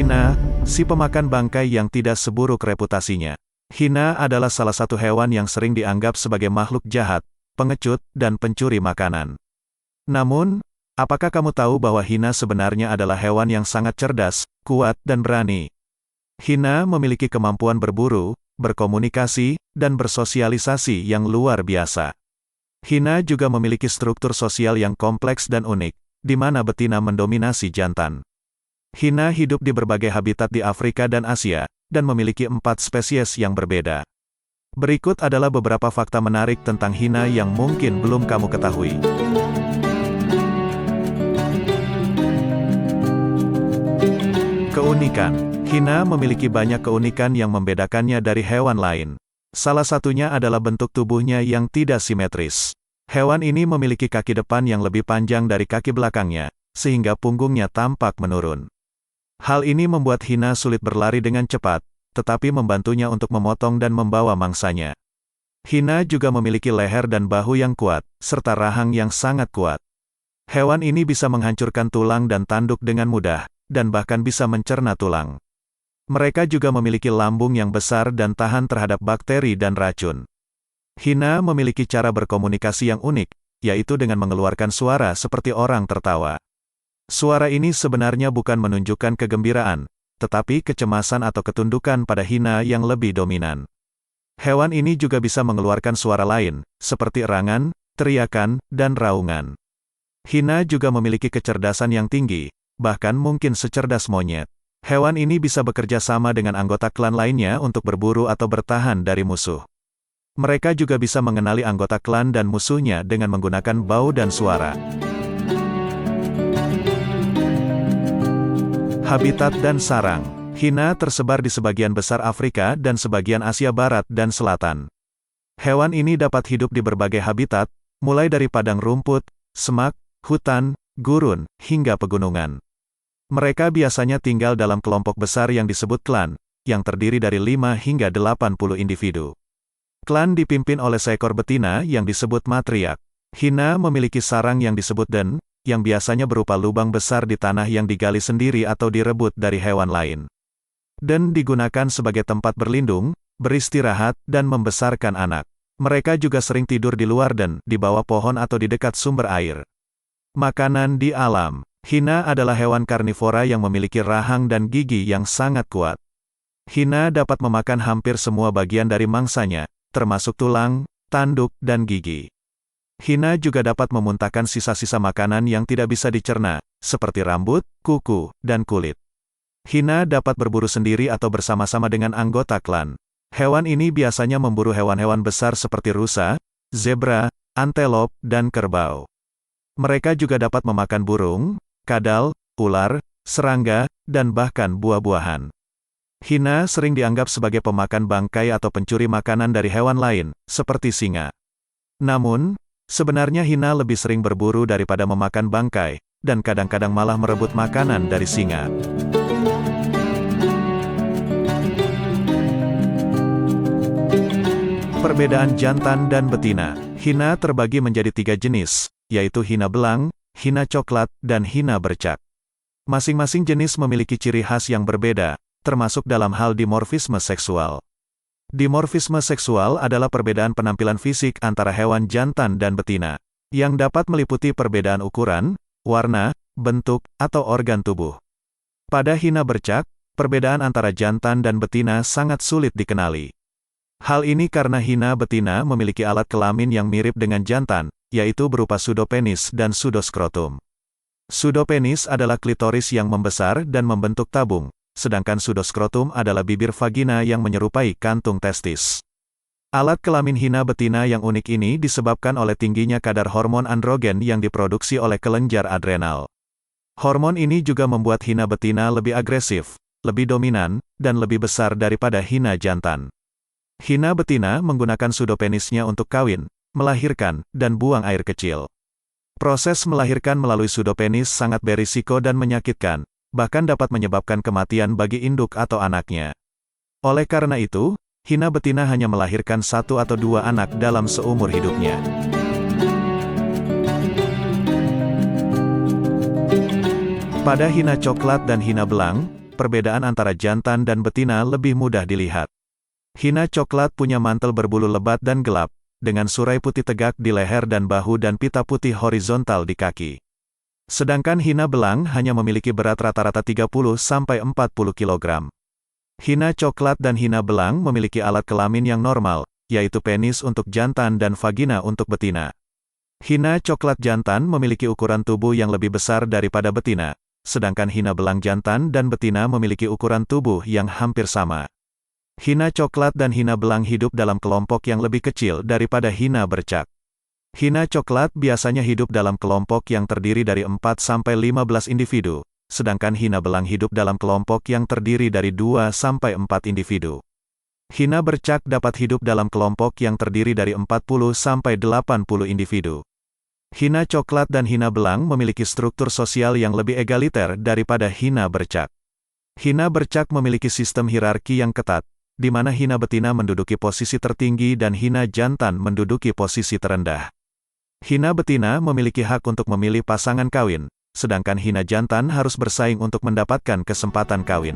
Hina, si pemakan bangkai yang tidak seburuk reputasinya. Hina adalah salah satu hewan yang sering dianggap sebagai makhluk jahat, pengecut, dan pencuri makanan. Namun, apakah kamu tahu bahwa hina sebenarnya adalah hewan yang sangat cerdas, kuat, dan berani? Hina memiliki kemampuan berburu, berkomunikasi, dan bersosialisasi yang luar biasa. Hina juga memiliki struktur sosial yang kompleks dan unik, di mana betina mendominasi jantan. Hina hidup di berbagai habitat di Afrika dan Asia, dan memiliki 4 spesies yang berbeda. Berikut adalah beberapa fakta menarik tentang hina yang mungkin belum kamu ketahui. Keunikan. Hina memiliki banyak keunikan yang membedakannya dari hewan lain. Salah satunya adalah bentuk tubuhnya yang tidak simetris. Hewan ini memiliki kaki depan yang lebih panjang dari kaki belakangnya, sehingga punggungnya tampak menurun. Hal ini membuat hina sulit berlari dengan cepat, tetapi membantunya untuk memotong dan membawa mangsanya. Hina juga memiliki leher dan bahu yang kuat, serta rahang yang sangat kuat. Hewan ini bisa menghancurkan tulang dan tanduk dengan mudah, dan bahkan bisa mencerna tulang. Mereka juga memiliki lambung yang besar dan tahan terhadap bakteri dan racun. Hina memiliki cara berkomunikasi yang unik, yaitu dengan mengeluarkan suara seperti orang tertawa. Suara ini sebenarnya bukan menunjukkan kegembiraan, tetapi kecemasan atau ketundukan pada hina yang lebih dominan. Hewan ini juga bisa mengeluarkan suara lain, seperti erangan, teriakan, dan raungan. Hina juga memiliki kecerdasan yang tinggi, bahkan mungkin secerdas monyet. Hewan ini bisa bekerja sama dengan anggota klan lainnya untuk berburu atau bertahan dari musuh. Mereka juga bisa mengenali anggota klan dan musuhnya dengan menggunakan bau dan suara. Habitat dan sarang. Hina tersebar di sebagian besar Afrika dan sebagian Asia Barat dan Selatan. Hewan ini dapat hidup di berbagai habitat, mulai dari padang rumput, semak, hutan, gurun, hingga pegunungan. Mereka biasanya tinggal dalam kelompok besar yang disebut klan, yang terdiri dari 5 hingga 80 individu. Klan dipimpin oleh seekor betina yang disebut matriark. Hina memiliki sarang yang disebut den, yang biasanya berupa lubang besar di tanah yang digali sendiri atau direbut dari hewan lain. Den digunakan sebagai tempat berlindung, beristirahat, dan membesarkan anak. Mereka juga sering tidur di luar den, di bawah pohon atau di dekat sumber air. Makanan di alam. Hina adalah hewan karnivora yang memiliki rahang dan gigi yang sangat kuat. Hina dapat memakan hampir semua bagian dari mangsanya, termasuk tulang, tanduk, dan gigi. Hina juga dapat memuntahkan sisa-sisa makanan yang tidak bisa dicerna, seperti rambut, kuku, dan kulit. Hina dapat berburu sendiri atau bersama-sama dengan anggota klan. Hewan ini biasanya memburu hewan-hewan besar seperti rusa, zebra, antelop, dan kerbau. Mereka juga dapat memakan burung, kadal, ular, serangga, dan bahkan buah-buahan. Hina sering dianggap sebagai pemakan bangkai atau pencuri makanan dari hewan lain, seperti singa. Namun, sebenarnya hina lebih sering berburu daripada memakan bangkai, dan kadang-kadang malah merebut makanan dari singa. Perbedaan jantan dan betina. Hina terbagi menjadi 3 jenis, yaitu hina belang, hina coklat, dan hina bercak. Masing-masing jenis memiliki ciri khas yang berbeda, termasuk dalam hal dimorfisme seksual. Dimorfisme seksual adalah perbedaan penampilan fisik antara hewan jantan dan betina, yang dapat meliputi perbedaan ukuran, warna, bentuk, atau organ tubuh. Pada hina bercak, perbedaan antara jantan dan betina sangat sulit dikenali. Hal ini karena hina betina memiliki alat kelamin yang mirip dengan jantan, yaitu berupa pseudopenis dan pseudoskrotum. Pseudopenis adalah klitoris yang membesar dan membentuk tabung, sedangkan pseudoskrotum adalah bibir vagina yang menyerupai kantung testis. Alat kelamin hina betina yang unik ini disebabkan oleh tingginya kadar hormon androgen yang diproduksi oleh kelenjar adrenal. Hormon ini juga membuat hina betina lebih agresif, lebih dominan, dan lebih besar daripada hina jantan. Hina betina menggunakan pseudopenisnya untuk kawin, melahirkan, dan buang air kecil. Proses melahirkan melalui pseudopenis sangat berisiko dan menyakitkan, bahkan dapat menyebabkan kematian bagi induk atau anaknya. Oleh karena itu, hina betina hanya melahirkan 1 atau 2 anak dalam seumur hidupnya. Pada hina coklat dan hina belang, perbedaan antara jantan dan betina lebih mudah dilihat. Hina coklat punya mantel berbulu lebat dan gelap, dengan surai putih tegak di leher dan bahu dan pita putih horizontal di kaki. Sedangkan hina belang hanya memiliki berat rata-rata 30–40 kg. Hina coklat dan hina belang memiliki alat kelamin yang normal, yaitu penis untuk jantan dan vagina untuk betina. Hina coklat jantan memiliki ukuran tubuh yang lebih besar daripada betina, sedangkan hina belang jantan dan betina memiliki ukuran tubuh yang hampir sama. Hina coklat dan hina belang hidup dalam kelompok yang lebih kecil daripada hina bercak. Hina coklat biasanya hidup dalam kelompok yang terdiri dari 4–15 individu, sedangkan hina belang hidup dalam kelompok yang terdiri dari 2–4 individu. Hina bercak dapat hidup dalam kelompok yang terdiri dari 40–80 individu. Hina coklat dan hina belang memiliki struktur sosial yang lebih egaliter daripada hina bercak. Hina bercak memiliki sistem hierarki yang ketat, di mana hina betina menduduki posisi tertinggi dan hina jantan menduduki posisi terendah. Hina betina memiliki hak untuk memilih pasangan kawin, sedangkan hina jantan harus bersaing untuk mendapatkan kesempatan kawin.